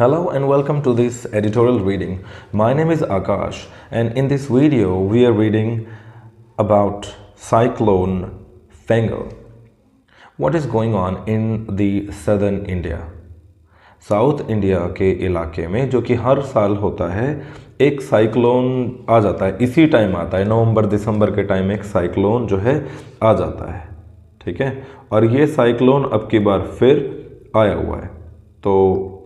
Hello and welcome to this editorial reading. My name is Akash, and in this video we are reading about cyclone Fengal. What is going on in the southern India? South India के इलाके में जो कि हर साल होता है, एक cyclone आ जाता है, इसी टाइम आता है, नवंबर दिसंबर के टाइम एक साइक्लोन जो है आ जाता है, ठीक है। और ये साइक्लोन अब की बार फिर आया हुआ है। तो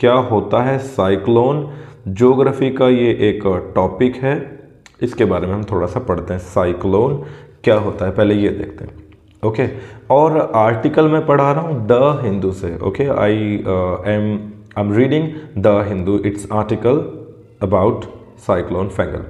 क्या होता है साइक्लोन, ज्योग्राफी का ये एक टॉपिक है, इसके बारे में हम थोड़ा सा पढ़ते हैं। साइक्लोन क्या होता है पहले ये देखते हैं, ओके। और आर्टिकल मैं पढ़ा रहा हूँ द हिंदू से, okay. I am reading the Hindu, it's article about cyclone Fengal.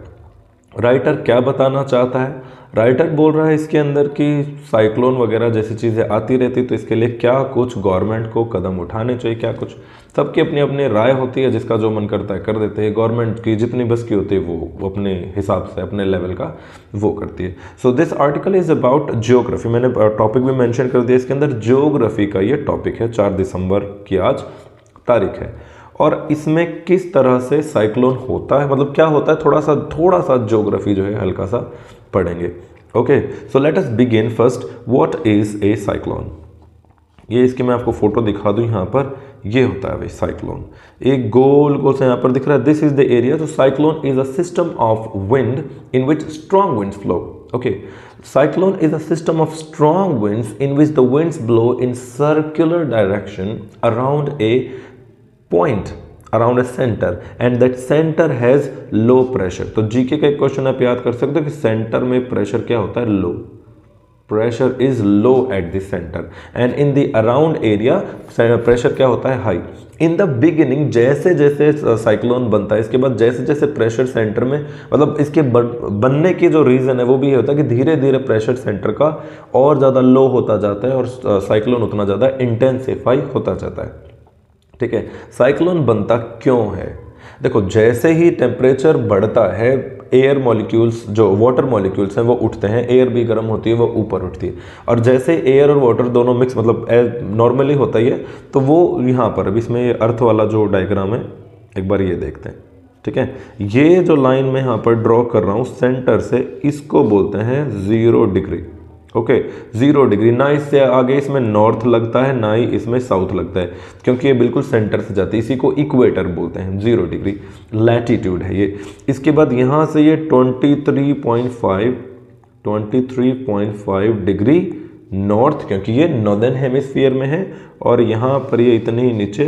Writer क्या बताना चाहता है? राइटर बोल रहा है इसके अंदर कि साइक्लोन वगैरह जैसी चीज़ें आती रहती, तो इसके लिए क्या कुछ गवर्नमेंट को कदम उठाने चाहिए, क्या कुछ, सबकी अपनी अपनी राय होती है, जिसका जो मन करता है कर देते हैं। गवर्नमेंट की जितनी बस की होती है वो अपने हिसाब से अपने लेवल का वो करती है। So this article is about geography. मैंने टॉपिक भी मेंशन कर दिया, इसके अंदर ज्योग्राफी का ये टॉपिक है। 4 दिसंबर की आज तारीख है। और इसमें किस तरह से साइक्लोन होता है, मतलब क्या होता है, थोड़ा सा ज्योग्राफी जो है हल्का सा पढ़ेंगे, okay. So let us begin first, what is a cyclone. ये इसकी मैं आपको फोटो दिखा दूं, यहाँ पर ये होता है भाई साइक्लोन, एक गोल गोल से यहाँ पर दिख रहा है, दिस इज द एरिया। तो cyclone is a system of wind in which strong winds flow, okay. Cyclone is a system of strong winds in which the winds blow in circular direction around a point, around a center, and that center has low pressure. तो GK का एक question आप याद कर सकते हो कि centre में प्रेशर क्या होता है? Low. Pressure is low at the centre, and in the around area pressure क्या होता है? हाई। इन द बिगिनिंग, जैसे जैसे साइक्लोन बनता है, इसके बाद जैसे जैसे प्रेशर सेंटर में, मतलब इसके बनने की जो रीज़न है वो भी ये होता है कि धीरे धीरे प्रेशर सेंटर का और ज़्यादा लो होता जाता है और साइक्लोन उतना ज़्यादा इंटेंसिफाई होता जाता है, ठीक है। साइक्लोन बनता क्यों है? देखो, जैसे ही टेम्परेचर बढ़ता है, एयर मॉलिक्यूल्स, जो वाटर मॉलिक्यूल्स हैं वो उठते हैं, एयर भी गर्म होती है, वो ऊपर उठती है। और जैसे एयर और वाटर दोनों मिक्स, मतलब नॉर्मली होता ही है, तो वो यहाँ पर अब इसमें अर्थ वाला जो डायग्राम है एक बार ये देखते हैं, ठीक है। ये जो लाइन मैं यहाँ पर ड्रॉ कर रहा हूँ सेंटर से, इसको बोलते हैं 0 डिग्री, ओके। 0 डिग्री। ना इससे आगे इसमें नॉर्थ लगता है, ना ही इसमें साउथ लगता है, क्योंकि ये बिल्कुल सेंटर से जाती है। इसी को इक्वेटर बोलते हैं। 0 डिग्री लैटिट्यूड है ये। इसके बाद यहाँ से ये 23.5 डिग्री नॉर्थ, क्योंकि ये नॉर्दर्न हेमिस्फीयर में है, और यहाँ पर ये इतने ही नीचे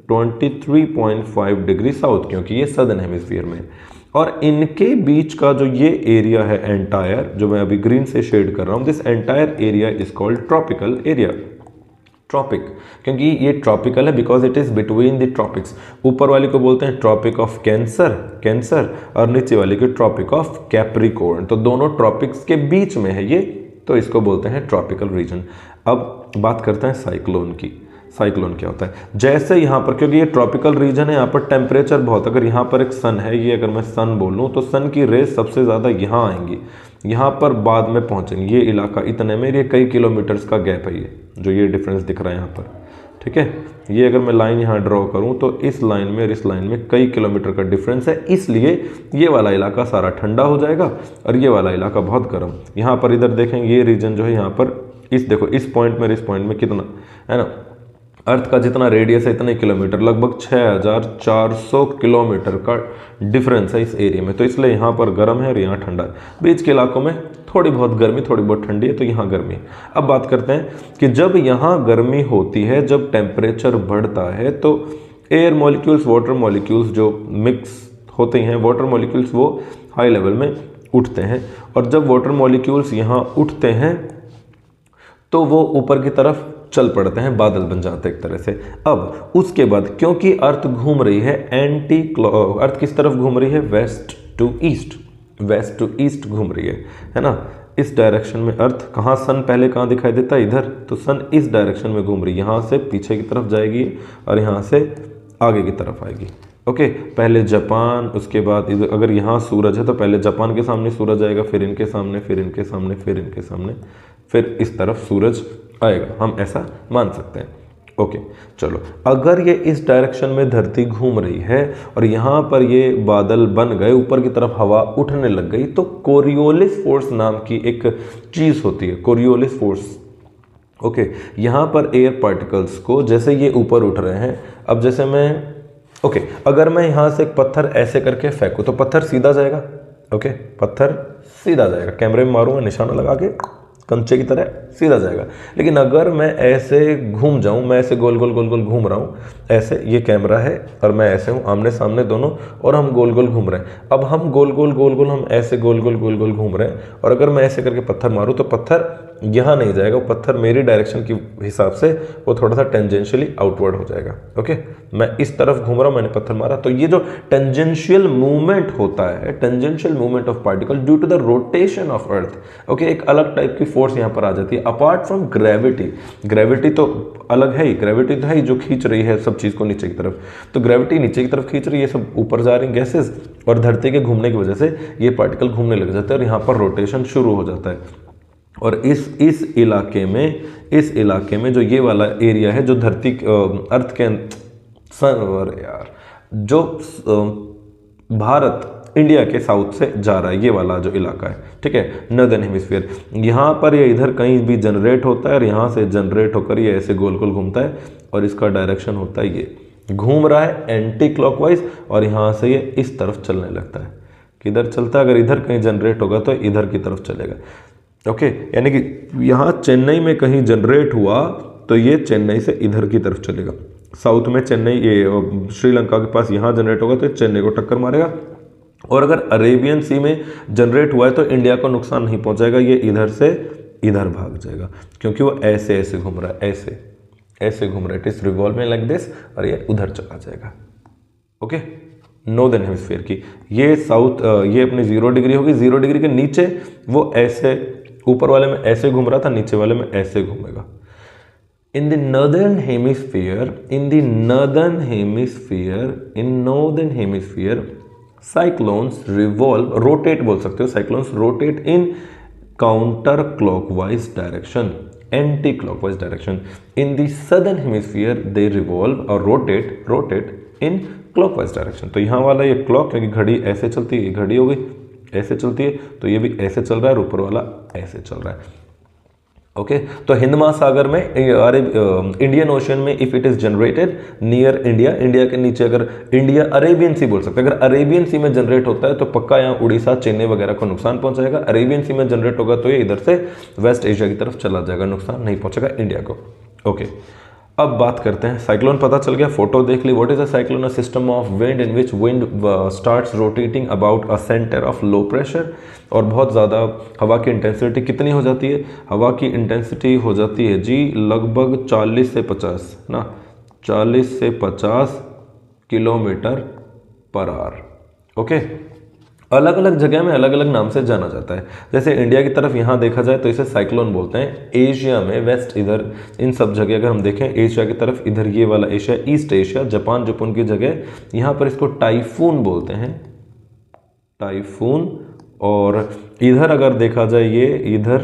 23.5 डिग्री साउथ, क्योंकि ये सदर्न हेमिस्फीयर में है। और इनके बीच का जो ये एरिया है एंटायर, जो मैं अभी ग्रीन से शेड कर रहा हूँ, this entire area is called tropical area. Tropic, क्योंकि ये ट्रॉपिकल है because it is between the tropics. ऊपर वाली को बोलते हैं ट्रॉपिक ऑफ कैंसर, और नीचे वाली को ट्रॉपिक ऑफ कैप्रिकॉर्न। तो दोनों ट्रॉपिक्स के बीच में है ये, तो इसको बोलते हैं ट्रॉपिकल रीजन। अब बात करते हैं साइक्लोन की। साइक्लोन क्या होता है? जैसे यहाँ पर, क्योंकि ये ट्रॉपिकल रीजन है, यहाँ पर टेम्परेचर बहुत, अगर यहाँ पर एक सन है, ये अगर मैं सन बोलूँ तो सन की रेस सबसे ज़्यादा यहाँ आएंगी, यहाँ पर बाद में पहुँचेंगी। ये इलाका इतने में, ये कई किलोमीटर्स का गैप है, ये जो ये डिफरेंस दिख रहा है यहाँ पर, ठीक है। ये अगर मैं लाइन यहाँ ड्रॉ करूँ तो इस लाइन में और इस लाइन में कई किलोमीटर का डिफरेंस है, इसलिए ये वाला इलाका सारा ठंडा हो जाएगा और ये वाला इलाका बहुत गर्म। यहाँ पर इधर देखेंगे, ये रीजन जो है यहाँ पर, इस देखो इस पॉइंट में, इस पॉइंट में कितना है ना, अर्थ का जितना रेडियस है इतने किलोमीटर, लगभग 6400 किलोमीटर का डिफरेंस है इस एरिया में। तो इसलिए यहाँ पर गर्म है और यहाँ ठंडा है। बीच के इलाकों में थोड़ी बहुत गर्मी, थोड़ी बहुत ठंडी है, तो यहाँ गर्मी है। अब बात करते हैं कि जब यहाँ गर्मी होती है, जब टेम्परेचर बढ़ता है, तो एयर मॉलिक्यूल्स, वाटर मॉलिक्यूल्स जो मिक्स होते हैं, वाटर मॉलिक्यूल्स वो हाई लेवल में उठते हैं, और जब वाटर मॉलिक्यूल्स यहाँ उठते हैं तो वो ऊपर की तरफ चल पड़ते हैं, बादल बन जाते हैं एक तरह से। अब उसके बाद, क्योंकि अर्थ घूम रही है अर्थ किस तरफ घूम रही है? वेस्ट टू ईस्ट घूम रही है ना। इस डायरेक्शन में अर्थ, कहाँ सन पहले कहाँ दिखाई देता है? इधर। तो सन इस डायरेक्शन में घूम रही है, यहाँ से पीछे की तरफ जाएगी और यहाँ से आगे की तरफ आएगी, ओके। पहले जापान, उसके बाद अगर यहाँ सूरज है तो पहले जापान के सामने सूरज आएगा, फिर इनके सामने, फिर इनके सामने, फिर इनके सामने, फिर इस तरफ सूरज आएगा, हम ऐसा मान सकते हैं, ओके चलो, अगर ये इस डायरेक्शन में धरती घूम रही है और यहाँ पर ये बादल बन गए, ऊपर की तरफ हवा उठने लग गई, तो कोरियोलिस फोर्स नाम की एक चीज़ होती है, कोरियोलिस फोर्स। ओके, यहाँ पर एयर पार्टिकल्स को जैसे ये ऊपर उठ रहे हैं, अब जैसे मैं अगर मैं यहाँ से एक पत्थर ऐसे करके फेंकूँ तो पत्थर सीधा जाएगा। ओके, पत्थर सीधा जाएगा, कैमरे में मारूंगा निशाना लगा के कंचे की तरह सीधा जाएगा। लेकिन अगर मैं ऐसे घूम जाऊं, मैं ऐसे गोल गोल गोल गोल घूम रहा हूं, ऐसे ये कैमरा है और मैं ऐसे हूं, आमने सामने दोनों, और हम गोल गोल घूम रहे हैं। अब हम गोल गोल गोल गोल हम ऐसे गोल गोल गोल गोल घूम रहे हैं, और अगर मैं ऐसे करके पत्थर मारूं तो पत्थर यहाँ नहीं जाएगा, वो पत्थर मेरी डायरेक्शन के हिसाब से वो थोड़ा सा टेंजेंशियली आउटवर्ड हो जाएगा। ओके, मैं इस तरफ घूम रहा हूँ, मैंने पत्थर मारा, तो ये जो टेंजेंशियल मूवमेंट होता है, tangential movement of particle due to the rotation of earth, okay, एक अलग टाइप की फोर्स यहाँ पर आ जाती है अपार्ट फ्रॉम ग्रेविटी। ग्रेविटी तो अलग है ही, ग्रेविटी तो है ही जो खींच रही है सब चीज़ को नीचे की तरफ, तो ग्रेविटी नीचे की तरफ खींच रही है, सब ऊपर जा रही गैसेस, और धरती के घूमने की वजह से ये पार्टिकल घूमने लग जाते हैं और यहाँ पर रोटेशन शुरू हो जाता है। और इस इलाके में जो ये वाला एरिया है, जो धरती अर्थ के यार जो भारत इंडिया के साउथ से जा रहा है, ये वाला जो इलाका है, ठीक है, नॉर्दर्न हेमिस्फीयर, यहाँ पर ये इधर कहीं भी जनरेट होता है और यहाँ से जनरेट होकर ये ऐसे गोल गोल घूमता है, और इसका डायरेक्शन होता है ये घूम रहा है एंटी क्लॉकवाइज, और यहाँ से ये इस तरफ चलने लगता है। किधर चलता है? अगर इधर कहीं जनरेट होगा तो इधर की तरफ चलेगा। ओके, यानी कि यहाँ चेन्नई में कहीं जनरेट हुआ तो ये चेन्नई से इधर की तरफ चलेगा। साउथ में चेन्नई, ये श्रीलंका के पास यहाँ जनरेट होगा तो चेन्नई को टक्कर मारेगा, और अगर अरेबियन सी में जनरेट हुआ है तो इंडिया को नुकसान नहीं पहुंचाएगा, ये इधर से इधर भाग जाएगा, क्योंकि वो ऐसे ऐसे घूम रहा है, ऐसे ऐसे घूम रहा है, it is revolving like this, और ये उधर चला जाएगा। ओके, नॉर्दर्न हेमिस्फीयर की ये साउथ, ये अपनी 0 डिग्री होगी, 0 डिग्री के नीचे वो ऐसे, ऊपर वाले में ऐसे घूम रहा था, नीचे वाले में ऐसे घूमेगा। In the northern hemisphere, cyclones rotate बोल सकते हो, cyclones rotate in counterclockwise direction, anti-clockwise direction. In the southern hemisphere, they revolve or rotate in clockwise direction. तो यहाँ वाला ये क्लॉक, क्योंकि घड़ी ऐसे चलती है, ये घड़ी हो गई ऐसे चलती है, तो ये भी ऐसे चल रहा है और ऊपर वाला ऐसे चल रहा है। ओके, तो हिंद महासागर में, इंडियन ओशन में, if it is generated near India, India के नीचे, अगर इंडिया अरेबियन सी बोल सकते हैं, अगर अरेबियन सी में जनरेट होता है तो पक्का यहाँ उड़ीसा, चेन्नई वगैरह को नुकसान पहुंचाएगा। अरेबियन सी में जनरेट होगा तो ये इधर से वेस्ट एशिया की तरफ चला जाएगा, नुकसान नहीं पहुंचेगा इंडिया को। ओके, अब बात करते हैं साइक्लोन। पता चल गया, फोटो देख ली। What is a cyclone? A system of wind in which wind starts rotating about a centre of low pressure. और बहुत ज़्यादा हवा की इंटेंसिटी कितनी हो जाती है? हवा की इंटेंसिटी हो जाती है जी लगभग 40 से 50 ना, 40 से 50 किलोमीटर पर आवर। ओके, अलग अलग जगह में अलग अलग नाम से जाना जाता है। जैसे इंडिया की तरफ यहाँ देखा जाए तो इसे साइक्लोन बोलते हैं। एशिया में वेस्ट, इधर इन सब जगह अगर हम देखें, एशिया की तरफ इधर ये वाला एशिया, ईस्ट एशिया, जापान जुपान की जगह, यहाँ पर इसको टाइफून बोलते हैं, टाइफून। और इधर अगर देखा जाए, ये इधर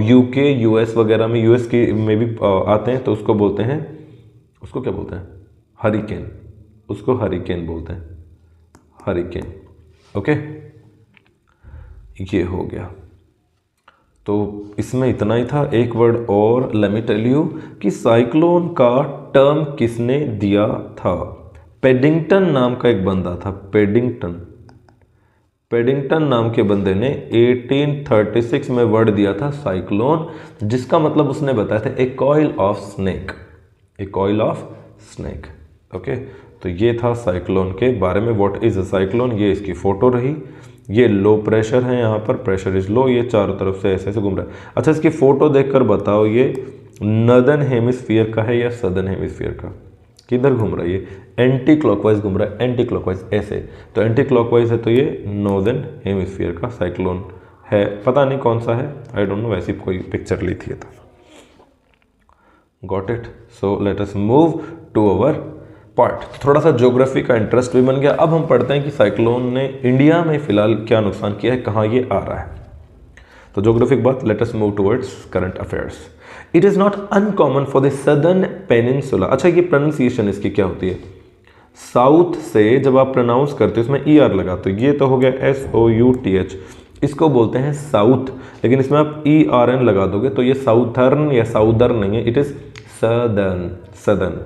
यूके, यूएस वगैरह में, यूएस की में भी आते हैं, तो उसको बोलते हैं, उसको क्या बोलते हैं? हरिकेन। उसको हरिकेन बोलते हैं, हरिकेन। ओके, ये हो गया। तो इसमें इतना ही था। एक वर्ड और, लेट मी टेल यू कि साइक्लोन का टर्म किसने दिया था? पेडिंगटन नाम का एक बंदा था, पेडिंगटन नाम के बंदे ने 1836 में वर्ड दिया था साइक्लोन, जिसका मतलब उसने बताया था a coil of snake, a coil of snake. Okay, तो ये था साइक्लोन के बारे में। What is a cyclone? ये इसकी फोटो रही। ये लो प्रेशर है, यहाँ पर प्रेशर इज लो, ये चारों तरफ से ऐसे ऐसे घूम रहा है। अच्छा, इसकी फोटो देखकर बताओ ये नॉर्दर्न हेमिस्फीयर का है या सदर्न हेमिस्फीयर का? किधर घूम रहा है ये? एंटी क्लॉकवाइज घूम रहा है, एंटी क्लॉकवाइज ऐसे। तो एंटी क्लॉकवाइज है तो ये नॉर्दर्न हेमिस्फीयर का साइक्लोन है। पता नहीं कौन सा है, आई डोंट नो, वैसी कोई पिक्चर ली थी। Got it? So let us move to our part. थोड़ा सा ज्योग्राफी का इंटरेस्ट भी बन गया। अब हम पढ़ते हैं कि साइक्लोन ने इंडिया में फिलहाल क्या नुकसान किया है, कहाँ ये आ रहा है। तो ज्योग्राफी के बाद late us move towards current affairs. It is not uncommon for the southern peninsula. अच्छा, ये प्रोनाउंसिएशन इसकी क्या होती है? साउथ से जब आप प्रोनाउंस करते हो इसमें ई आर लगाते हो, ये तो हो गया SOUTH, इसको बोलते हैं साउथ, लेकिन इसमें आप ERN लगा दोगे तो ये साउथर्न या साउदर्न नहीं है, it is southern, southern,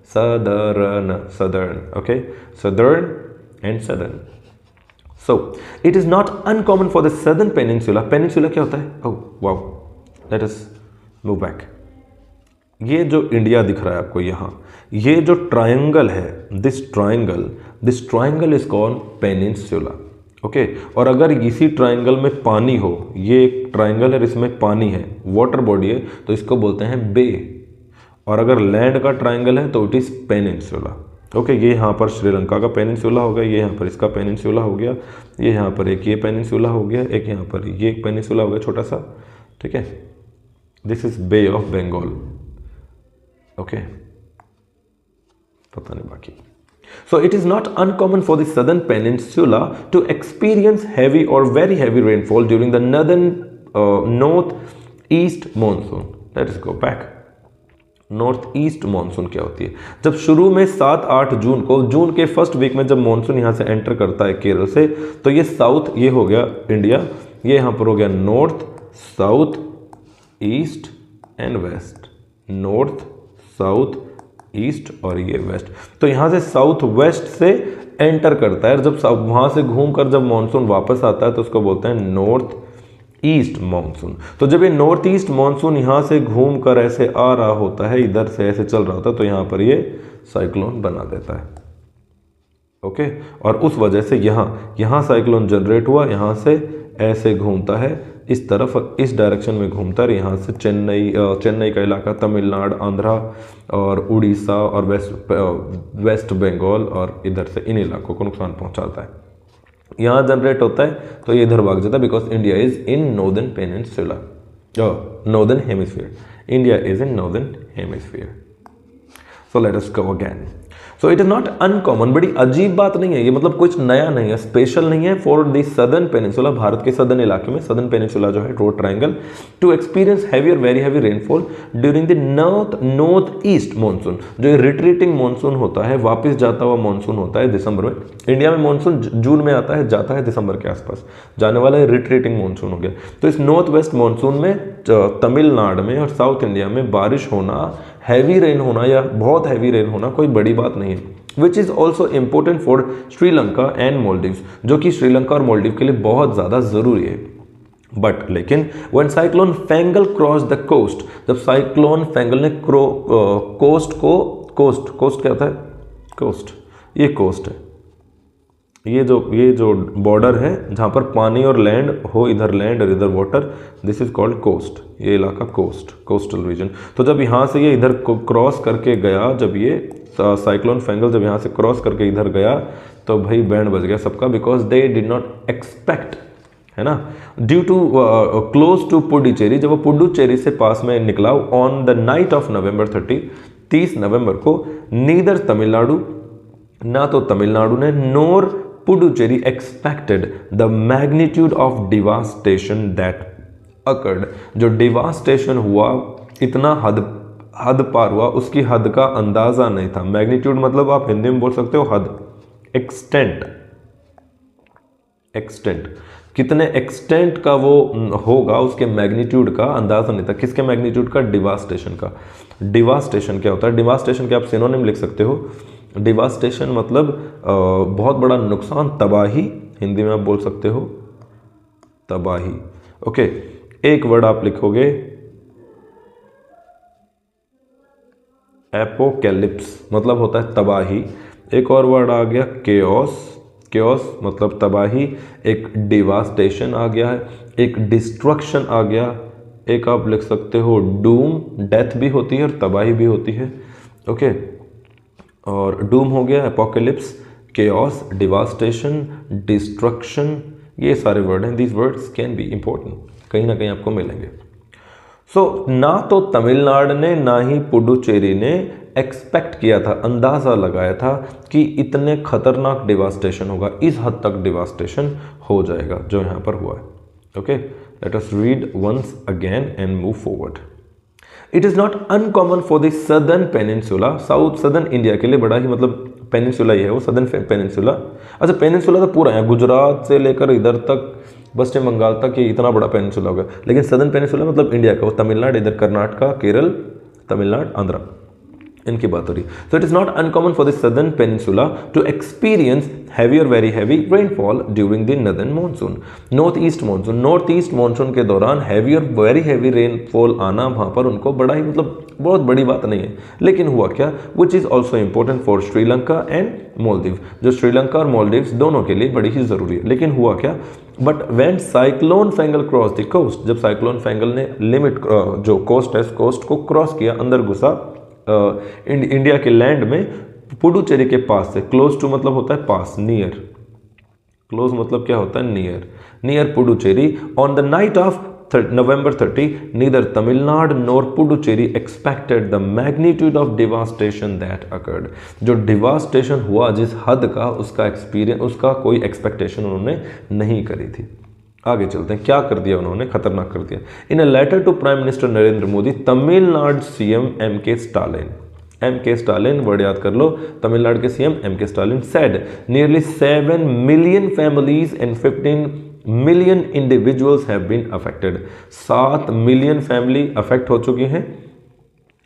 southern, southern, okay, southern and southern. So it is not uncommon for the southern peninsula. Peninsula क्या होता है? Oh wow, late us move back. ये जो इंडिया दिख रहा है आपको यहाँ, ये जो ट्रायंगल है, this triangle is called peninsula, okay. और अगर इसी ट्रायंगल में पानी हो, ये एक ट्रायंगल है इसमें पानी है, वाटर बॉडी है, तो इसको बोलते हैं बे। और अगर लैंड का ट्रायंगल है तो इट इज पेनिनसुला, ओके। ये यहाँ पर श्रीलंका का पेनिनसुला हो गया, ये यहाँ पर इसका पेनिनसुला हो गया, ये यहाँ पर एक ये पेनिनसुला हो गया, एक यहाँ पर ये एक पेनिनसुला हो गया छोटा सा, ठीक है। This is bay of Bengal, okay, पता नहीं बाकी। So it is not uncommon for the southern peninsula to experience heavy or very heavy rainfall during the north-east monsoon. Let us go back. North east monsoon क्या होती है? जब शुरू में 7-8 जून को, जून के फर्स्ट वीक में जब मानसून यहाँ से एंटर करता है केरल से, तो ये साउथ, ये हो गया इंडिया, ये यहाँ पर हो गया north, south, east and west, north, south, east और ये वेस्ट। तो यहाँ से साउथ वेस्ट से एंटर करता है, जब वहाँ से घूमकर जब मानसून वापस आता है तो उसको बोलते हैं नॉर्थ ईस्ट मानसून। तो जब ये नॉर्थ ईस्ट मानसून यहाँ से घूमकर ऐसे आ रहा होता है, इधर से ऐसे चल रहा होता है, तो यहाँ पर ये साइक्लोन बना देता है, ओके। और उस वजह से यहाँ साइक्लोन जनरेट हुआ, यहाँ से ऐसे घूमता है इस तरफ, इस डायरेक्शन में घूमता है, यहाँ से चेन्नई का इलाका, तमिलनाडु, आंध्रा और उड़ीसा और वेस्ट बंगाल और इधर से इन इलाकों को नुकसान पहुँचाता है। यहाँ जनरेट होता है तो ये इधर भाग जाता है, because India is in northern peninsula, northern hemisphere, India is in northern hemisphere. So let us go again. So it is not uncommon, बड़ी अजीब बात नहीं है ये, मतलब कुछ नया नहीं है, स्पेशल नहीं है for the southern peninsula, Bharat के सदर्न इलाके में, सदर्न पेनिनसुला जो है road triangle, to experience heavy और very heavy rainfall during the north east monsoon. जो रिट्रीटिंग मानसून होता है, वापस जाता हुआ मानसून होता है दिसंबर में। इंडिया में मानसून जून में आता है, जाता है दिसंबर के आसपास, जाने वाला रिट्रीटिंग मानसून हो गया। तो इस नॉर्थ वेस्ट मानसून में तमिलनाडु में और साउथ इंडिया में बारिश होना, हैवी रेन होना या बहुत हैवी रेन होना कोई बड़ी बात नहीं है, which is also important for Sri Lanka and Maldives, जो कि श्रीलंका और मालदीव के लिए बहुत ज़्यादा ज़रूरी है। बट लेकिन when cyclone Fengal cross the coast, जब साइक्लोन फेंगल ने कोस्ट क्या होता है? कोस्ट, ये कोस्ट है, ये जो बॉर्डर है जहाँ पर पानी और लैंड हो, इधर लैंड और इधर water, this is called coast, ये इलाका कोस्टल रीजन। तो जब यहाँ से ये इधर क्रॉस करके गया, जब ये साइक्लोन फेंगल जब यहाँ से क्रॉस करके इधर गया, तो भाई बैंड बज गया सबका, because they did not expect, है ना, due to close to Puducherry, जब वो पुडुचेरी से पास में निकला on the night of November 30 November को, नीदर तमिलनाडु, ना तो तमिलनाडु ने nor Puducherry expected the magnitude of devastation that occurred. जो डिवास्टेशन हुआ, इतना हद पार हुआ, उसकी हद का अंदाजा नहीं था। मैग्नीट्यूड मतलब आप हिंदी में बोल सकते हो हद, एक्सटेंट, कितने एक्सटेंट का वो होगा, उसके मैग्नीट्यूड का अंदाजा नहीं था। किसके मैग्नीट्यूड का? डिवास्टेशन का। डिवास्टेशन क्या होता है? डिवास्टेशन के आप सिनोनिम लिख सकते हो। डिवास्टेशन मतलब बहुत बड़ा नुकसान, तबाही, हिंदी में आप बोल सकते हो तबाही, ओके। एक वर्ड आप लिखोगे एपोकैलिप्स, मतलब होता है तबाही। एक और वर्ड आ गया केओस मतलब तबाही। एक डिवास्टेशन आ गया है, एक डिस्ट्रक्शन आ गया, एक आप लिख सकते हो डूम, डेथ भी होती है और तबाही भी होती है, ओके। और डूम हो गया, एपोकैलिप्स, केओस, डिवास्टेशन, डिस्ट्रक्शन, ये सारे वर्ड हैं। These words can be important, कहीं ना कहीं आपको मिलेंगे। सो ना तो तमिलनाडु ने ना ही पुडुचेरी ने एक्सपेक्ट किया था, अंदाज़ा लगाया था कि इतने खतरनाक डिवास्टेशन होगा, इस हद तक डिवास्टेशन हो जाएगा जो यहाँ पर हुआ है, okay. Let us read once again and move forward. It is not uncommon for the southern peninsula, south southern India के लिए बड़ा ही मतलब पेनिनसुला ही है वो, सदर्न पेनिनसुला। अच्छा पेनिनसुला तो पूरा है, गुजरात से लेकर इधर तक पश्चिम बंगाल तक, ये इतना बड़ा पेनिनसुला होगा, लेकिन सदर्न पेनिनसुला मतलब इंडिया का, वो तमिलनाडु, इधर कर्नाटका, केरल, तमिलनाडु, आंध्रा, इनकी बात हो रही है। So it is not uncommon for the southern peninsula to experience heavy और very heavy rainfall during the northern monsoon. North east monsoon के दौरान हैवी और वेरी हैवी रेनफॉल आना वहाँ पर उनको बड़ा ही मतलब बहुत बड़ी बात नहीं है। लेकिन हुआ क्या, which is also important for Sri Lanka and Maldives, जो श्रीलंका और मालदीव्स दोनों के लिए बड़ी ही ज़रूरी है। लेकिन हुआ क्या, but when cyclone Fengal cross the coast, जब साइक्लोन फेंगल ने लिमिट जो कोस्ट है, कोस्ट को क्रॉस किया, अंदर घुसा इंडिया के लैंड में, पुडुचेरी के पास से, क्लोज टू मतलब होता है पास, नियर, क्लोज मतलब क्या होता है near, near Puducherry. On the night of November 30, neither Tamil Nadu nor Puducherry expected the magnitude of devastation that occurred. जो devastation हुआ जिस हद का, उसका एक्सपीरियंस, उसका कोई एक्सपेक्टेशन उन्होंने नहीं करी थी। आगे चलते हैं, क्या कर दिया उन्होंने, खतरनाक कर दिया। In a letter to prime minister Narendra Modi, Tamil Nadu CM MK. Stalin, MK. Stalin word याद कर लो, तमिलनाडु के CM MK. Stalin said nearly 7 million families and 15 million individuals have been affected. 7 million family affect हो चुकी हैं,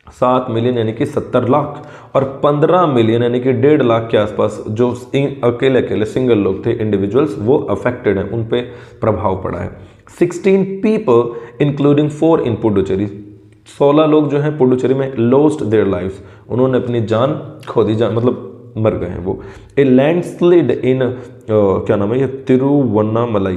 7 मिलियन यानी कि 70 लाख, और 15 मिलियन यानी कि 1.5 लाख के आसपास जो अकेले अकेले सिंगल लोग थे, इंडिविजुअल्स, वो अफेक्टेड हैं, उन पे प्रभाव पड़ा है। 16 पीपल इंक्लूडिंग 4 इन पुडुचेरी, 16 लोग जो हैं पुडुचेरी में लॉस्ट देयर लाइव्स, उन्होंने अपनी जान खो दी, जान मतलब मर गए हैं वो। ए लैंडस्लाइड इन क्या नाम है ये, तिरुवनमलाई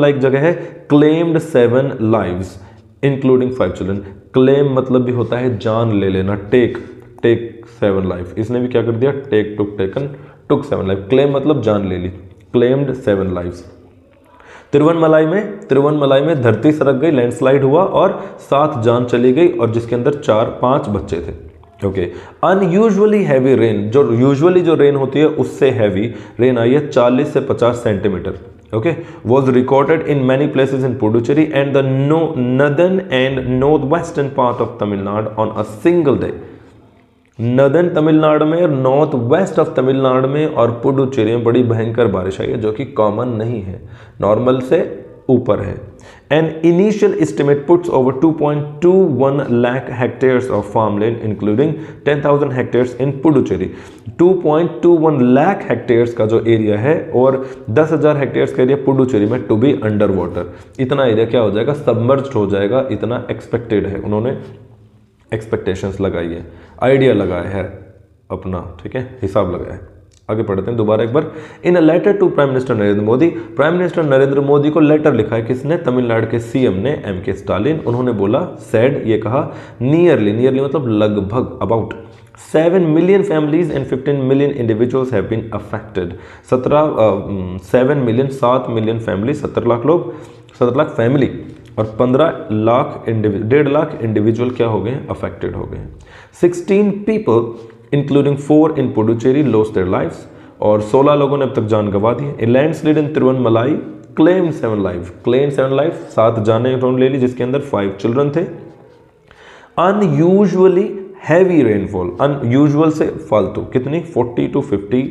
एक जगह है, claimed 7 lives including 5 children. Claim मतलब भी होता है जान ले लेना, टेक 7 लाइफ, इसने भी क्या कर दिया, टुक 7 लाइफ, क्लेम मतलब जान ले ली, क्लेम्ड 7 लाइव्स। तिरुवनमलाई में धरती सरक गई, लैंडस्लाइड हुआ और 7 जान चली गई, और जिसके अंदर 4-5 बच्चे थे। ओके, अनयूजुअली हैवी रेन, जो यूजुअली जो रेन होती है उससे हैवी रेन आई है, 40 से 50 centimetre. Okay, was recorded in many places in Puducherry and the northern and north western part of Tamil Nadu on a single day. Northern Tamil Nadu में और नॉर्थ वेस्ट ऑफ तमिलनाडु में और पुडुचेरी में बड़ी भयंकर बारिश आई है, जो कि कॉमन नहीं है, नॉर्मल से ऊपर है। An initial estimate puts over 2.21 lakh hectares of farmland including 10,000 hectares in Puducherry। 2.21 lakh hectares का जो एरिया है और 10,000 हेक्टेयर्स का एरिया पुडुचेरी में टू बी अंडर वाटर, इतना एरिया क्या हो जाएगा, सबमर्ज्ड हो जाएगा, इतना एक्सपेक्टेड है। उन्होंने एक्सपेक्टेशंस लगाई है, आइडिया लगाया है अपना, ठीक है, हिसाब लगाया है। आगे पढ़ते हैं दोबारा एक बार। In a letter to prime minister Narendra Modi, prime minister Narendra Modi को लेटर लिखा है किसने, तमिलनाडु के सीएम ने, एम.के. स्टालिन। उन्होंने बोला, सेड ये कहा, नियरली मतलब लगभग, about 7 million families and 15 million individuals have been affected. 7 million family, 70 lakh लोग, 70 लाख फैमिली, और 1.5 लाख इंडिविजुअल क्या हो गए हैं, अफेक्टेड हो गए हैं। 16 people including 4 in Puducherry lost their lives, और 16 लोगों ने अब तक जान गंवा दी है। ए लैंडस्लाइड इन तिरुवनमलाई क्लेम 7 लाइफ, 7 जाने उन्होंने ले ली, जिसके अंदर 5 चिल्ड्रन थे। अनयूजुअली हैवी रेनफॉल, अनयूजुअल से फालतू, कितनी, 40 to 50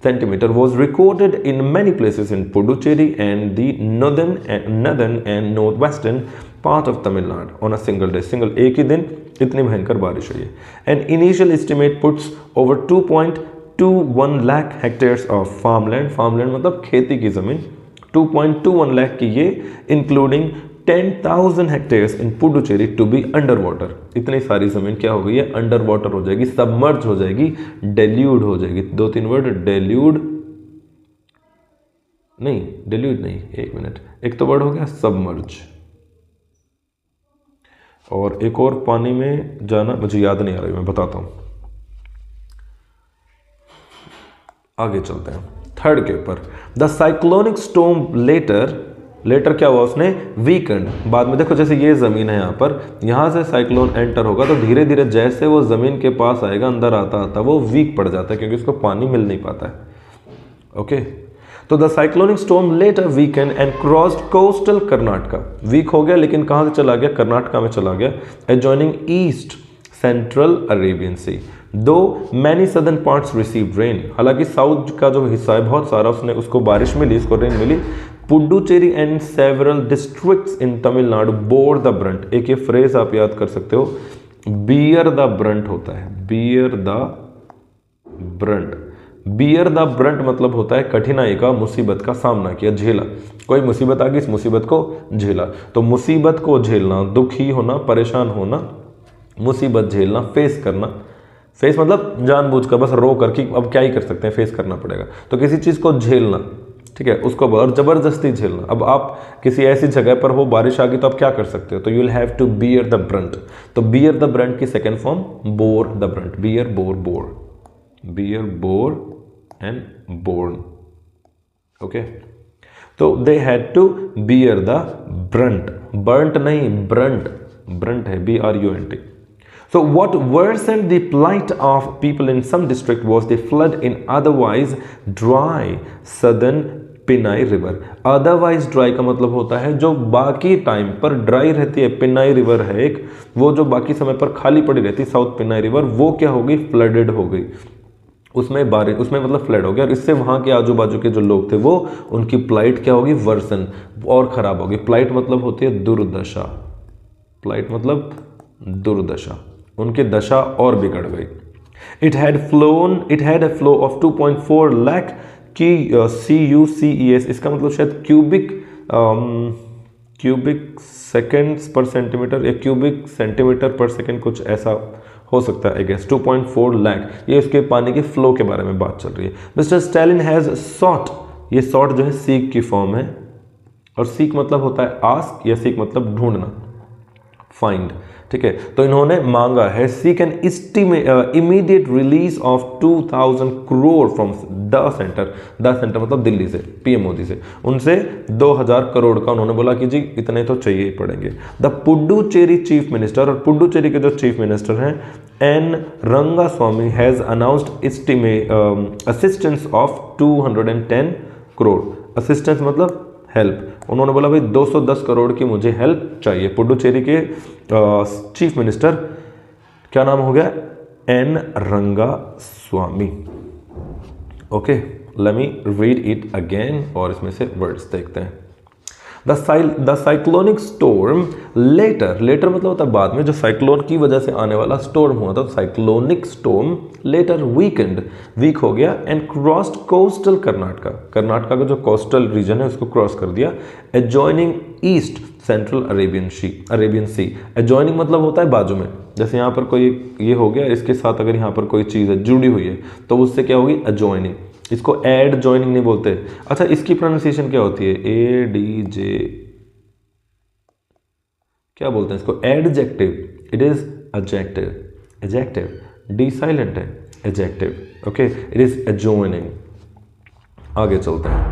centimetre was recorded in many places in Puducherry and the northern and north western part of Tamil Nadu on a single day, एक ही दिन इतनी भयंकर बारिश हुई है। And initial estimate puts over 2.21 lakh hectares of farmland मतलब खेती की जमीन, 2.21 लाख की ये, including 10,000 hectares in Puducherry to be under water. इतनी सारी जमीन क्या हो गई है, अंडर वाटर हो जाएगी, सबमर्ज हो जाएगी, डेल्यूड हो जाएगी। 2-3 वर्ड, डेल्यूड नहीं, एक मिनट, एक तो वर्ड हो गया सबमर्ज, और एक और पानी में जाना, मुझे याद नहीं आ रही, मैं बताता हूं, आगे चलते हैं। 3rd के ऊपर, द साइक्लोनिक स्टॉर्म लेटर क्या हुआ, उसने वीकेंड, बाद में देखो जैसे ये ज़मीन है यहाँ पर, यहाँ से साइक्लोन एंटर होगा तो धीरे धीरे जैसे वो ज़मीन के पास आएगा, अंदर आता वो वीक पड़ जाता है, क्योंकि उसको पानी मिल नहीं पाता है। ओके, तो the cyclonic storm later weakened and crossed coastal Karnataka. Weak हो गया लेकिन कहां से चला गया? कर्नाटका में चला गया, एडजॉइनिंग ईस्ट सेंट्रल अरेबियन सी। दो many southern parts receive rain, हालांकि साउथ का जो हिस्सा है बहुत सारा उसको बारिश मिली, इसको रेन मिली। Puducherry and several districts in Tamil Nadu bore the brunt. एक ये फ्रेज आप याद कर सकते हो, बियर द ब्रंट होता है, beer the brunt. Beer the Brunt मतलब होता है कठिनाई का, मुसीबत का सामना किया, झेला। कोई मुसीबत आ गई, इस मुसीबत को झेला। तो मुसीबत को झेलना, दुखी होना, परेशान होना, मुसीबत झेलना, फेस करना। फेस मतलब जानबूझकर बस रो कर कि अब क्या ही कर सकते हैं, फेस करना पड़ेगा। तो किसी चीज़ को झेलना, ठीक है, उसको और ज़बरदस्ती झेलना। अब आप किसी ऐसी जगह पर हो, बारिश आ गई, तो आप क्या कर सकते हो? तो you will have to bear the brunt. तो बियर द ब्रंट की second form bore the brunt, bear bore bore, bear bore and borne. Okay, तो they had to bear the brunt, burnt नहीं ब्रंट, ब्रंट है BRUNT। So what worsened the plight of people in some district was the flood in otherwise dry southern Pennai river. Otherwise dry का मतलब होता है जो बाकी time पर dry रहती है, पिनाई रिवर है एक, वो जो बाकी समय पर खाली पड़ी रहती है साउथ पिनाई रिवर, वो क्या हो गई? फ्लडेड हो गई, उसमें बारिश, उसमें मतलब फ्लड हो गया, और इससे वहाँ के आजू बाजू के जो लोग थे वो, उनकी प्लाइट क्या होगी? वर्सन, और ख़राब होगी। प्लाइट मतलब होती है दुर्दशा, प्लाइट मतलब दुर्दशा, उनकी दशा और बिगड़ गई। It had a flow of 2.4 lakh की CUCES, इसका मतलब शायद क्यूबिक सेकेंड्स पर सेंटीमीटर या क्यूबिक सेंटीमीटर पर सेकेंड, कुछ ऐसा हो सकता है आई गेस। 2.4 लाख, ये उसके पानी के फ्लो के बारे में बात चल रही है। मिस्टर स्टालिन हैज सॉट, ये सॉट जो है सीक की फॉर्म है, और सीक मतलब होता है आस्क, या सीक मतलब ढूंढना, फाइंड, ठीक है। तो इन्होंने मांगा है, seek an immediate release of 2000 crore from the centre, the centre मतलब दिल्ली से, PM मोदी से, उनसे 2000 करोड़ का उन्होंने बोला कि जी इतने तो चाहिए ही पड़ेंगे। द पुडुचेरी चीफ मिनिस्टर, और पुडुचेरी के जो चीफ मिनिस्टर हैं N. Rangaswamy has announced assistance of 210 crore. Assistance मतलब हेल्प, उन्होंने बोला भाई 210 करोड़ की मुझे हेल्प चाहिए। पुडुचेरी के चीफ मिनिस्टर, क्या नाम हो गया? N. Rangaswamy. Okay, let me read it again, और इसमें से वर्ड्स देखते हैं। The cyclonic storm later, later मतलब होता है बाद में, जो साइक्लोन की वजह से आने वाला स्टॉर्म हुआ था, cyclonic storm later weakened, weak हो गया, and crossed coastal Karnataka, Karnataka का जो कोस्टल रीजन है उसको क्रॉस कर दिया, adjoining east central Arabian Sea. Adjoining मतलब होता है बाजू में, जैसे यहाँ पर कोई ये हो गया, इसके साथ अगर यहाँ पर कोई चीज़ है जुड़ी हुई है तो उससे क्या होगी? एडजॉइनिंग। इसको एड जॉइनिंग नहीं बोलते। अच्छा, इसकी प्रोनाउंसिएशन क्या होती है? ADJ, क्या बोलते हैं इसको? Adjective, it is adjective, adjective, D silent है, adjective. Okay, it is adjoining. आगे चलते हैं।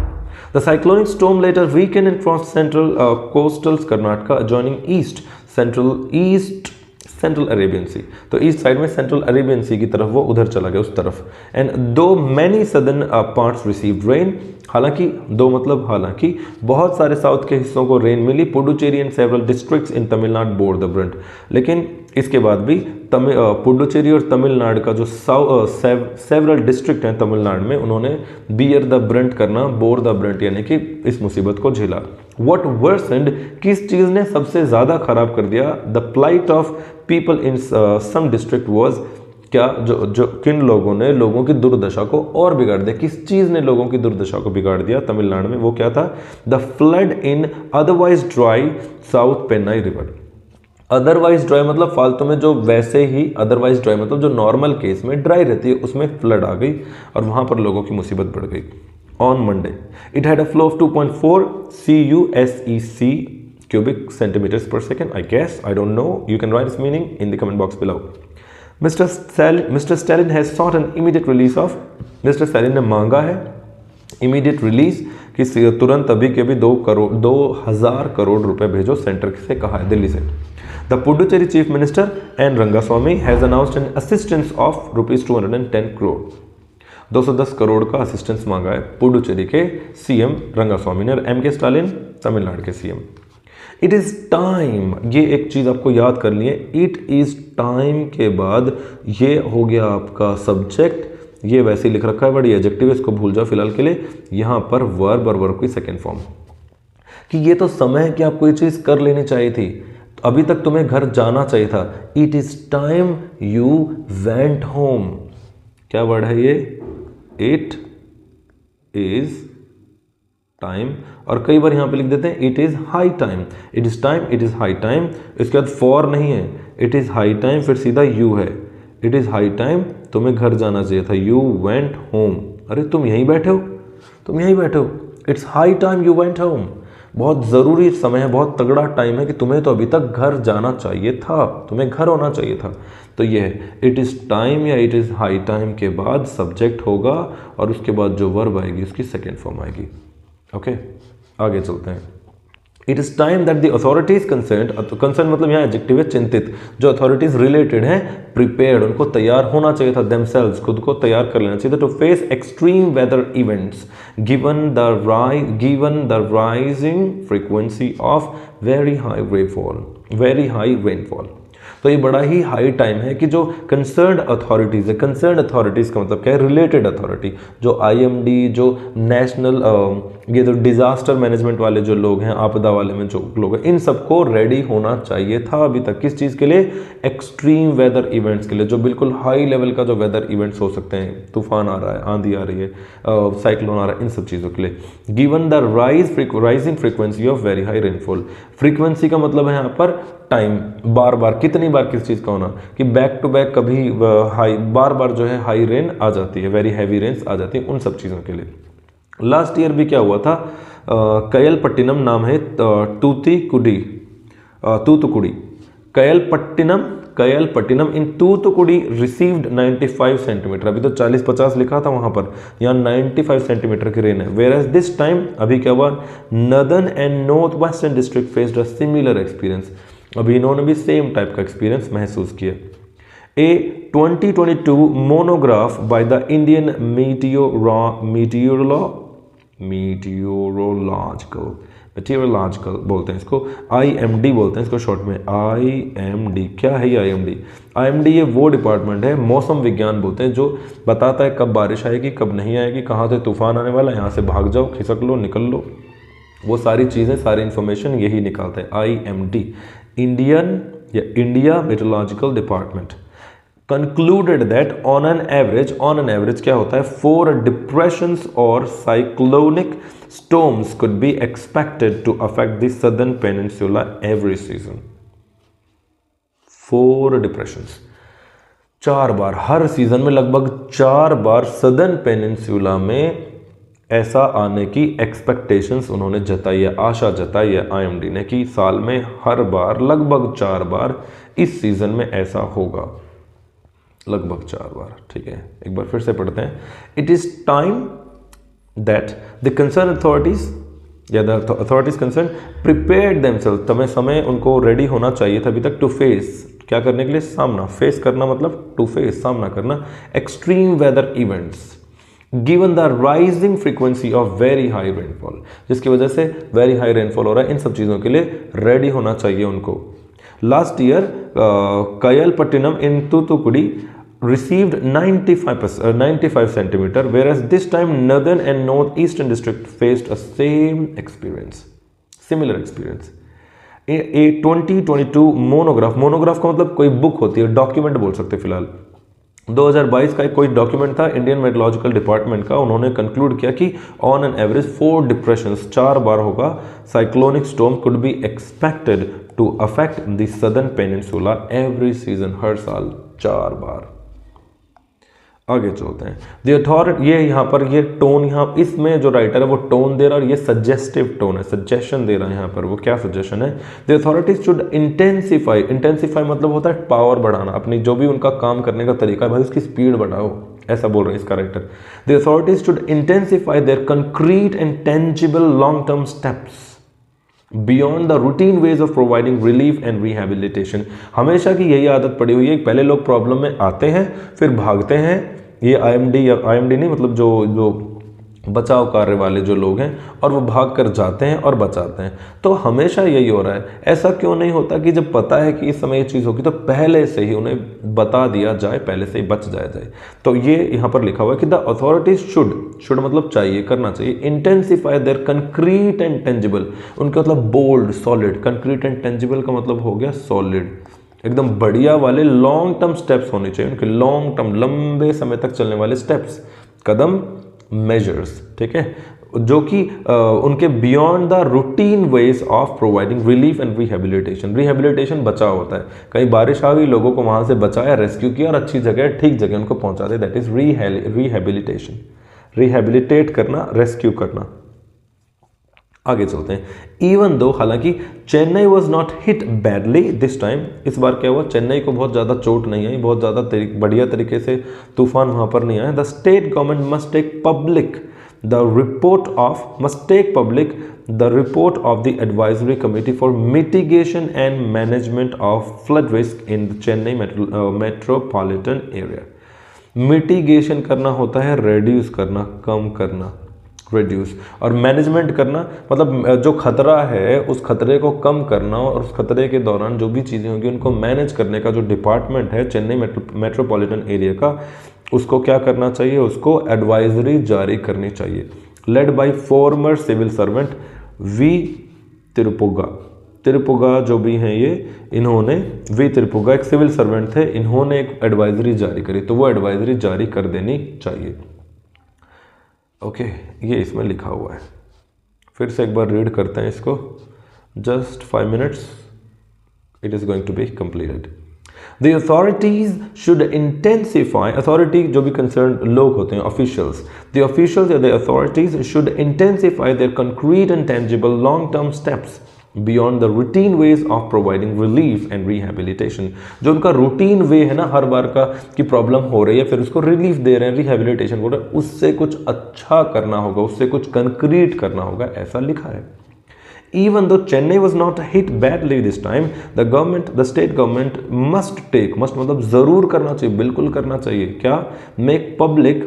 The cyclonic storm later weakened and cross central coastal Karnataka adjoining east central Arabian sea. तो ईस्ट साइड में सेंट्रल अरेबियन सी की तरफ वो उधर चला गया, उस तरफ। एंड दो many southern parts received rain, हालांकि दो मतलब हालांकि बहुत सारे साउथ के हिस्सों को रेन मिली। Puducherry and several districts in Tamil Nadu bore the brunt, लेकिन इसके बाद भी पुडुचेरी और तमिलनाडु का जो सेवरल डिस्ट्रिक्ट हैं तमिलनाडु में, उन्होंने बियर द ब्रंट करना, बोर द ब्रंट यानी कि इस मुसीबत को झेला। व्हाट वर्सेंड, किस चीज़ ने सबसे ज़्यादा खराब कर दिया? The plight of people in some district was, क्या जो किन लोगों ने लोगों की दुर्दशा को और बिगाड़ दिया? किस चीज़ ने लोगों की दुर्दशा को बिगाड़ दिया तमिलनाडु में? वो क्या था? The flood in otherwise dry south Pennai river. Otherwise dry मतलब फालतू में, जो वैसे ही अदरवाइज ड्राई मतलब जो नॉर्मल केस में ड्राई रहती है, उसमें फ्लड आ गई और वहाँ पर लोगों की मुसीबत बढ़ गई। On Monday it had a flow of 2.4 CUSEC cubic centimeters per second. I guess, I don't know, you can write its meaning in the comment box below. Mr. Stalin has sought an immediate release of, Mr. Stalin ने मांगा है immediate release कि तुरंत अभी के भी 2000 करोड़ रुपए भेजो, सेंटर से कहा है, दिल्ली से। The Puducherry Chief Minister N. Rangaswamy has announced an assistance of rupees 210 crore. 210 crore का असिस्टेंस मांगा है पुडुचेरी के सीएम रंगास्वामी ने और एम.के. स्टालिन तमिलनाडु के सीएम। इट इज़ टाइम, ये एक चीज़ आपको याद करनी है, इट इज़ टाइम के बाद ये हो गया आपका सब्जेक्ट, ये वैसे ही लिख रखा है वर्ड, ये एडजेक्टिव है, इसको भूल जाओ फिलहाल के लिए। यहाँ पर वर्ब और वर्ब की सेकेंड फॉर्म कि ये तो समय है कि आपको ये चीज़ कर लेनी चाहिए थी, अभी तक तुम्हें घर जाना चाहिए था। It is time you went home. क्या वर्ड है ये? इट इज़ टाइम, और कई बार यहाँ पे लिख देते हैं it is high time. It is time, it is high time, इसके बाद फॉर नहीं है, इट इज़ हाई टाइम, फिर सीधा यू है। इट इज़ हाई टाइम, तुम्हें घर जाना चाहिए था। यू वेंट होम, अरे तुम यहीं बैठे हो, तुम यहीं बैठे हो। It's high time you went home, बहुत ज़रूरी समय है, बहुत तगड़ा टाइम है कि तुम्हें तो अभी तक घर जाना चाहिए था, तुम्हें घर होना चाहिए था। तो ये है इट इज़ टाइम या इट इज़ हाई टाइम के बाद सब्जेक्ट होगा और उसके बाद जो वर्ब आएगी उसकी सेकेंड फॉर्म आएगी। ओके, आगे चलते हैं। It is time that the authorities concern मतलब यहाँ एडजेक्टिव है चिंतित, जो अथॉरिटीज़ रिलेटेड हैं, प्रिपेयर्ड, उनको तैयार होना चाहिए था, देमसेल्व्स, खुद को तैयार कर लेना चाहिए था, to face extreme weather events given the rising frequency of very high rainfall. तो ये बड़ा ही हाई टाइम है कि जो कंसर्न्ड अथॉरिटीज़ है, कंसर्न्ड अथॉरिटीज़ का मतलब क्या है? रिलेटेड अथॉरिटी, जो आईएमडी, जो नेशनल ये जो डिज़ास्टर मैनेजमेंट वाले जो लोग हैं, आपदा वाले में जो लोग हैं, इन सबको रेडी होना चाहिए था अभी तक। किस चीज़ के लिए? एक्सट्रीम वेदर इवेंट्स के लिए, जो बिल्कुल हाई लेवल का जो वेदर इवेंट्स हो सकते हैं, तूफान आ रहा है, आंधी आ रही है, साइक्लोन आ रहा है, इन सब चीज़ों के लिए। Given the rising frequency of very high rainfall, frequency का मतलब है यहाँ पर टाइम, बार बार, कितनी बार किस चीज़ का होना, कि बैक टू बैक कभी हाई, बार बार जो है हाई रेन आ जाती है, वेरी हैवी रेन्स आ जाती है, उन सब चीज़ों के लिए। लास्ट ईयर भी क्या हुआ था, कयलपट्टिनम नाम है तूतुकुड़ी, कयलपट्टिनम इन तूतुकुड़ी रिसीव्ड 95 सेंटीमीटर, अभी तो 40-50 लिखा था वहाँ पर, यहाँ 95 सेंटीमीटर की रेन है। वेयर एज दिस टाइम, अभी क्या हुआ, northern and north western district faced a similar experience, अभी इन्होंने भी सेम टाइप का एक्सपीरियंस महसूस किया। A 2022 monograph by the Indian meteorological बोलते हैं इसको, IMD बोलते हैं इसको शॉर्ट में, IMD। क्या है ये IMD? IMD ये वो डिपार्टमेंट है, मौसम विज्ञान बोलते हैं, जो बताता है कब बारिश आएगी, कब नहीं आएगी, कहाँ से तूफान आने वाला है, यहाँ से भाग जाओ, खिसक लो, निकल लो, वो सारी चीज़ें, सारी इन्फॉर्मेशन यही निकालता है IMD, India meteorological department. concluded that on an average क्या होता है, 4 depressions or cyclonic storms could be expected to affect the southern peninsula every season. 4 depressions, 4 bar, her season में लगभग 4 बार सदर्न पेनिनसुला में ऐसा आने की एक्सपेक्टेशंस उन्होंने जताई है, आशा जताई है IMD ने, कि साल में हर बार लगभग 4 बार इस सीजन में ऐसा होगा, लगभग 4 बार। ठीक है, एक बार फिर से पढ़ते हैं। It is time that the concern authorities या the authorities concern prepared themselves, तुम्हें समय उनको रेडी होना चाहिए था अभी तक, टू फेस, क्या करने के लिए? सामना, फेस करना मतलब टू फेस, सामना करना, extreme weather events given the rising frequency of very high rainfall, जिसकी वजह से वेरी हाई रेनफॉल हो रहा है, इन सब चीज़ों के लिए रेडी होना चाहिए उनको। Last year कयलपट्टिनम in Thoothukudi received 95 centimeter, whereas this time northern and northeastern district faced a similar experience. A 2022 monograph का मतलब कोई बुक होती है, डॉक्यूमेंट बोल सकते फिलहाल, 2022 का कोई डॉक्यूमेंट था इंडियन मेट्रोलॉजिकल डिपार्टमेंट का, उन्होंने कंक्लूड किया कि ऑन एन एवरेज 4 डिप्रेशंस, 4 बार होगा, cyclonic storm could be expected to affect the southern peninsula every season, हर साल 4 बार। आगे चलते हैं। द अथॉरिटी, ये यहाँ पर ये टोन, यहाँ इसमें जो राइटर है वो टोन दे रहा है और ये सजेस्टिव टोन है, सजेशन दे रहा है यहाँ पर। वो क्या सजेशन है? द अथॉरिटीज शुड इंटेंसिफाई मतलब होता है पावर बढ़ाना, अपनी जो भी उनका काम करने का तरीका है भाई उसकी स्पीड बढ़ाओ, ऐसा बोल रहे हैं इसका writer. The authorities should intensify their concrete and tangible long term steps beyond the routine ways of providing relief and rehabilitation. हमेशा की यही आदत पड़ी हुई है, पहले लोग प्रॉब्लम में आते हैं, फिर भागते हैं, ये आईएमडी या आईएमडी नहीं, मतलब जो जो बचाव कार्य वाले जो लोग हैं, और वो भाग कर जाते हैं और बचाते हैं। तो हमेशा यही हो रहा है। ऐसा क्यों नहीं होता कि जब पता है कि इस समय ये चीज़ होगी तो पहले से ही उन्हें बता दिया जाए, पहले से ही बच जाया जाए। तो ये यहाँ पर लिखा हुआ है कि द अथॉरिटीज शुड मतलब चाहिए, करना चाहिए, intensify their concrete and tangible, उनका मतलब bold solid, concrete and tangible का मतलब हो गया सॉलिड, एकदम बढ़िया वाले लॉन्ग टर्म स्टेप्स होने चाहिए उनके, लॉन्ग टर्म लंबे समय तक चलने वाले स्टेप्स, कदम, मेजर्स, ठीक है, जो कि उनके beyond the routine ways of providing relief and rehabilitation. Rehabilitation बचाव होता है, कहीं बारिश आ गई, लोगों को वहां से बचाया, रेस्क्यू किया और अच्छी जगह, ठीक जगह उनको पहुंचा दे, दैट इज रिहेबिलिटेशन। रिहेबिलिटेट करना, रेस्क्यू करना। आगे चलते हैं। इवन दो, हालांकि Chennai was not hit badly this time, इस बार क्या हुआ, चेन्नई को बहुत ज़्यादा चोट नहीं आई, बहुत ज़्यादा बढ़िया तरीके से तूफान वहाँ पर नहीं आया। The state government must take public the report of the advisory committee for mitigation and management of flood risk in the Chennai metropolitan area. Mitigation करना होता है रेड्यूस करना, कम करना, रिड्यूस, और मैनेजमेंट करना मतलब जो खतरा है उस खतरे को कम करना, और उस खतरे के दौरान जो भी चीज़ें होंगी उनको मैनेज करने का जो डिपार्टमेंट है चेन्नई मेट्रोपॉलिटन एरिया का, उसको क्या करना चाहिए, उसको एडवाइजरी जारी करनी चाहिए। Led by former civil servant V Thirupugazh. Thirupugazh जो भी हैं ये, इन्होंने, वी तिरुपुगा एक सिविल सर्वेंट थे, इन्होंने एक एडवाइजरी जारी करी, तो वो एडवाइजरी जारी कर देनी चाहिए। ओके, ये इसमें लिखा हुआ है। फिर से एक बार रीड करते हैं इसको, just 5 minutes, it is going to be completed. The authorities should intensify, authority जो भी concerned लोग होते हैं, officials, the officials या the authorities should intensify their concrete and tangible long-term steps beyond the routine ways of providing relief and rehabilitation। जो उनका routine वे है ना हर बार का कि प्रॉब्लम हो रही है, फिर उसको रिलीफ दे रहे हैं, रिहेबिलिटेशन हो रहा है, उससे कुछ अच्छा करना होगा, उससे कुछ कंक्रीट करना होगा, ऐसा लिखा है। Even though Chennai was not hit badly this time, the state government must मतलब जरूर करना चाहिए, बिल्कुल करना चाहिए, क्या, make public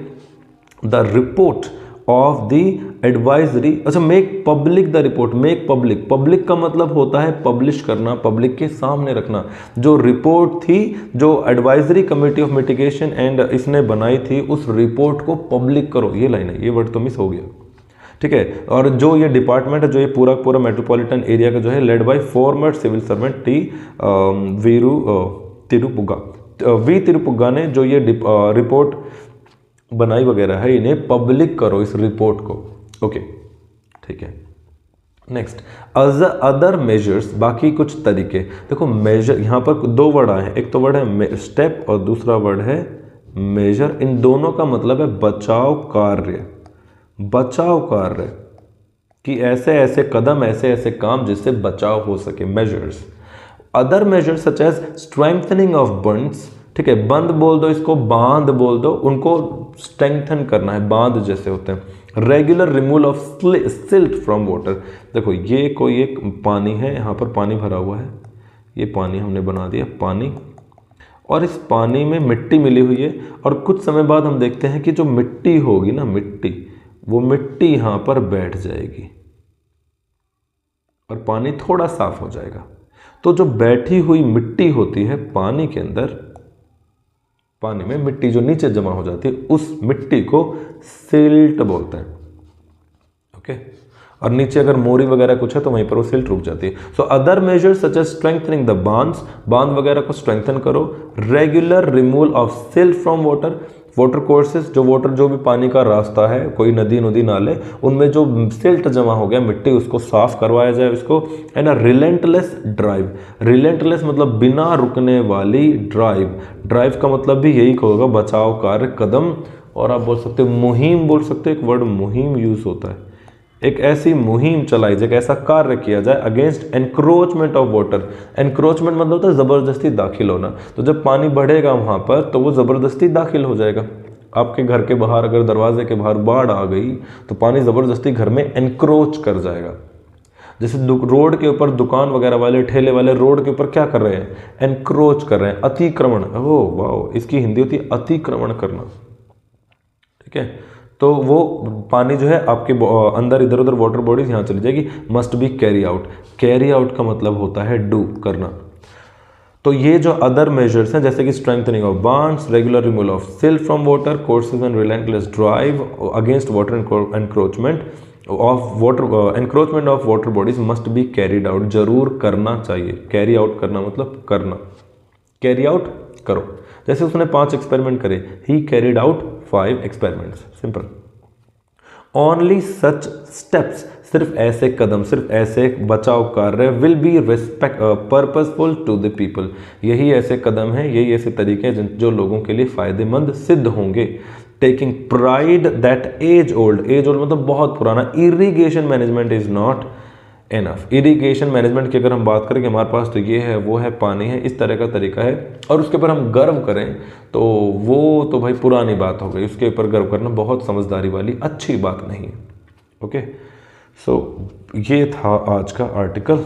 the report of the advisory, अच्छा, make public the report, make public का मतलब होता है पब्लिश करना, पब्लिक के सामने रखना। जो रिपोर्ट थी, जो advisory committee of mitigation and इसने बनाई थी, उस रिपोर्ट को पब्लिक करो, ये लाइन है, ये वर्ड तो मिस हो गया, ठीक है। और जो ये डिपार्टमेंट है, जो ये पूरा मेट्रोपॉलिटन एरिया का जो है, led by former civil servant V Thirupugazh ने जो ये रिपोर्ट बनाई वगैरह है, इन्हें पब्लिक करो इस रिपोर्ट को, ओके, ठीक है। नेक्स्ट, अदर मेजर्स, बाकी कुछ तरीके। देखो मेजर, यहाँ पर 2 वर्ड आए हैं, एक तो वर्ड है स्टेप और दूसरा वर्ड है मेजर। इन दोनों का मतलब है बचाव कार्य, बचाव कार्य कि ऐसे ऐसे कदम, ऐसे ऐसे काम जिससे बचाव हो सके, measures. Other measures such as strengthening of bunds, ठीक है, बंद बोल दो, इसको बांध बोल दो, उनको स्ट्रेंथन करना है, बांध जैसे होते हैं। Regular removal of silt from water, देखो ये कोई एक पानी है, यहाँ पर पानी भरा हुआ है, ये पानी हमने बना दिया पानी, और इस पानी में मिट्टी मिली हुई है, और कुछ समय बाद हम देखते हैं कि जो मिट्टी होगी ना, मिट्टी, वो मिट्टी यहां पर बैठ जाएगी और पानी थोड़ा साफ हो जाएगा। तो जो बैठी हुई मिट्टी होती है पानी के अंदर, पानी में मिट्टी जो नीचे जमा हो जाती है, उस मिट्टी को सिल्ट बोलते हैं, ओके। और नीचे अगर मोरी वगैरह कुछ है तो वहीं पर वो सिल्ट रुक जाती है। So other measures such as strengthening the बांध्स, बांध वगैरह को स्ट्रेंथन करो। Regular removal of silt from water, water courses, जो भी पानी का रास्ता है, कोई नदी नाले, उनमें जो सिल्ट जमा हो गया, मिट्टी, उसको साफ करवाया जाए उसको। And a relentless drive, relentless मतलब बिना रुकने वाली ड्राइव, ड्राइव का मतलब भी यही होगा, बचाव कार्य, कदम, और आप बोल सकते हो मुहिम, बोल सकते हो, एक वर्ड मुहिम यूज होता है। एक ऐसी मुहिम चलाई जाए, ऐसा कार्य किया जाए against encroachment of water. Encroachment मतलब होता है ज़बरदस्ती दाखिल होना। तो जब पानी बढ़ेगा वहाँ पर तो वो ज़बरदस्ती दाखिल हो जाएगा। आपके घर के बाहर अगर दरवाजे के बाहर बाढ़ आ गई तो पानी ज़बरदस्ती घर में एनक्रोच कर जाएगा। जैसे रोड के ऊपर दुकान वगैरह वाले, ठेले वाले रोड के ऊपर क्या कर रहे हैं, एनक्रोच कर रहे हैं, अतिक्रमण। ओह वाह, इसकी हिंदी होती है अतिक्रमण करना, ठीक है, तो वो पानी जो है आपके अंदर इधर उधर वाटर बॉडीज यहाँ चली जाएगी, must be carry out. Carry out का मतलब होता है डू, करना। तो ये जो अदर मेजर्स हैं जैसे कि strengthening of bonds, regular removal of silt from water, courses and relentless drive against water encroachment of water bodies must be carried out, जरूर करना चाहिए। कैरी आउट करना मतलब करना, कैरी आउट करो। जैसे उसने 5 एक्सपेरिमेंट करे, ही carried out 5 experiments, simple. Only such steps, सिर्फ ऐसे कदम, सिर्फ ऐसे बचाव कार्य, will be purposeful to the people, यही ऐसे कदम हैं, यही ऐसे तरीके हैं जो लोगों के लिए फायदेमंद सिद्ध होंगे। Taking pride that as old मतलब बहुत पुराना, irrigation management is not enough. Irrigation management की अगर हम बात करें कि हमारे पास तो ये है, वो है, पानी है, इस तरह का तरीका है, और उसके ऊपर हम गर्व करें तो वो तो भाई पुरानी बात हो गई। उसके ऊपर गर्व करना बहुत समझदारी वाली अच्छी बात नहीं है। ओके, सो ये था आज का article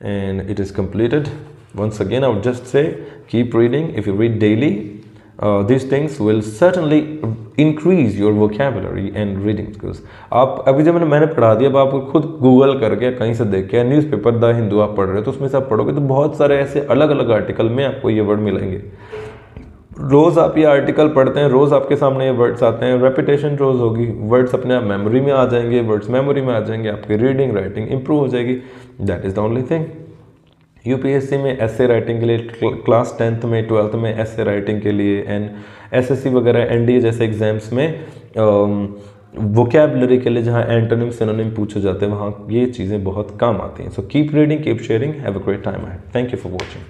and it is completed. Once again I would just say keep reading. If you read daily these things will certainly increase your vocabulary and reading skills। आप अभी जब मैंने पढ़ा दिया, अब आप खुद गूगल करके कहीं से देख के, न्यूज़पेपर द हिंदू आप पढ़ रहे हो तो उसमें से आप पढ़ोगे तो बहुत सारे ऐसे अलग अलग आर्टिकल में आपको ये वर्ड मिलेंगे। रोज़ आप ये आर्टिकल पढ़ते हैं, रोज़ आपके सामने ये वर्ड्स आते हैं, रेपिटेशन रोज़ होगी, वर्ड्स अपने आप मेमोरी में आ जाएंगे, वर्ड्स मेमोरी में आ जाएंगे, आपकी रीडिंग राइटिंग इंप्रूव हो जाएगी। That is the only thing. UPSC में ऐसे राइटिंग के लिए, क्लास 10th में 12th में ऐसे राइटिंग के लिए, एंड एसएससी वगैरह एनडीए जैसे एग्जाम्स में वोकैबुलरी के लिए जहाँ एंटोनिम सिनोनिम पूछे जाते हैं वहाँ ये चीज़ें बहुत काम आती हैं। So keep reading, keep sharing, have a great time ahead. Thank you for watching.